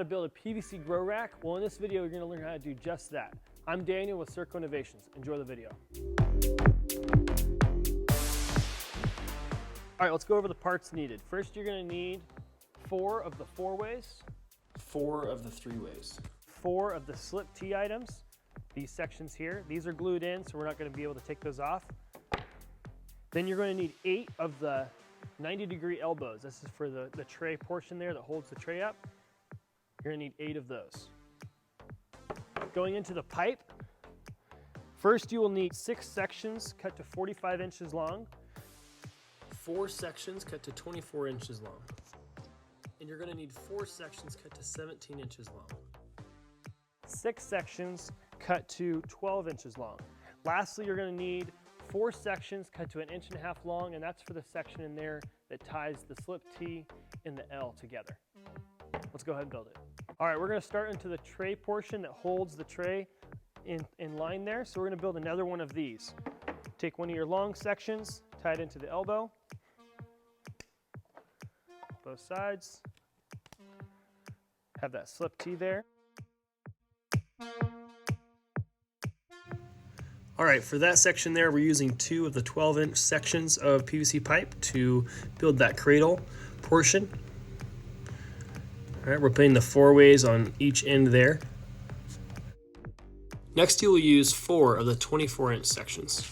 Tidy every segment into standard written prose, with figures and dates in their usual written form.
build a PVC grow rack? Well, in this video, you're gonna learn how to do just that. I'm Daniel with Circo Innovations. Enjoy the video. All right, let's go over the parts needed. First, you're gonna need 4 of the 4-ways. 4 of the 3-ways. 4 of the slip T items. These sections here, these are glued in, so we're not gonna be able to take those off. Then you're gonna need 8 of the 90-degree elbows. This is for the tray portion there that holds the tray up. You're gonna need 8 of those. Going into the pipe, first you will need 6 sections cut to 45 inches long. 4 sections cut to 24 inches long. And you're gonna need 4 sections cut to 17 inches long. 6 sections cut to 12 inches long. Lastly, you're gonna need 4 sections cut to 1.5 inches long, and that's for the section in there that ties the slip T and the L together. Let's go ahead and build it. All right, we're gonna start into the tray portion that holds the tray in line there. So we're gonna build another one of these. Take one of your long sections, tie it into the elbow, both sides. Have that slip T there. All right, for that section there, we're using 2 of the 12-inch sections of PVC pipe to build that cradle portion. All right, we're putting the 4-ways on each end there. Next, you will use 4 of the 24-inch sections.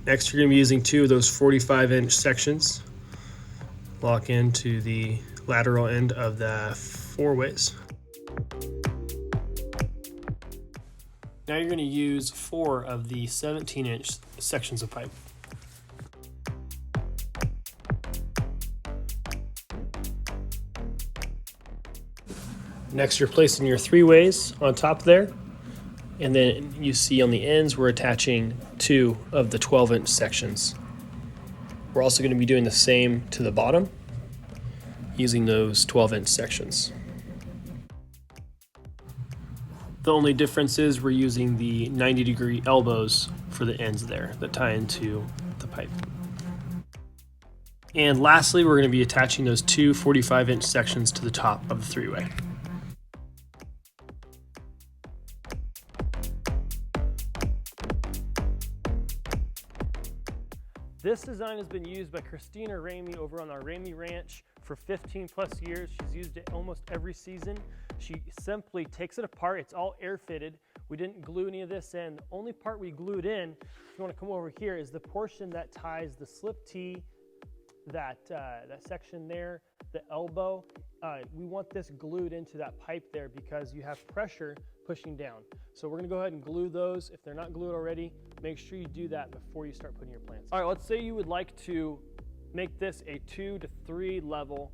Next, you're going to be using 2 of those 45-inch sections. Lock into the lateral end of the 4-ways. Now you're going to use 4 of the 17-inch sections of pipe. Next, you're placing your 3-ways on top there. And then you see on the ends, we're attaching 2 of the 12-inch sections. We're also going to be doing the same to the bottom, using those 12-inch sections. The only difference is we're using the 90-degree elbows for the ends there that tie into the pipe. And lastly, we're going to be attaching those 2 45-inch sections to the top of the 3-way. This design has been used by Christina Ramey over on our Ramey Ranch for 15 plus years. She's used it almost every season. She simply takes it apart. It's all air fitted. We didn't glue any of this in. The only part we glued in, if you want to come over here, is the portion that ties the slip T, that section there, the elbow. We want this glued into that pipe there because you have pressure pushing down. So we're gonna go ahead and glue those. If they're not glued already, make sure you do that before you start putting your plants. All right, let's say you would like to make this a 2 to 3 level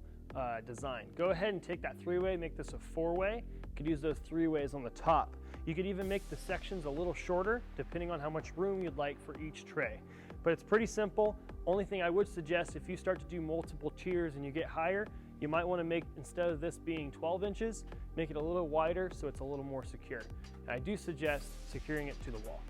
design. Go ahead and take that 3-way, make this a 4-way. You could use those 3-ways on the top. You could even make the sections a little shorter depending on how much room you'd like for each tray. But it's pretty simple. Only thing I would suggest, if you start to do multiple tiers and you get higher, you might want to make, instead of this being 12 inches, make it a little wider so it's a little more secure. And I do suggest securing it to the wall.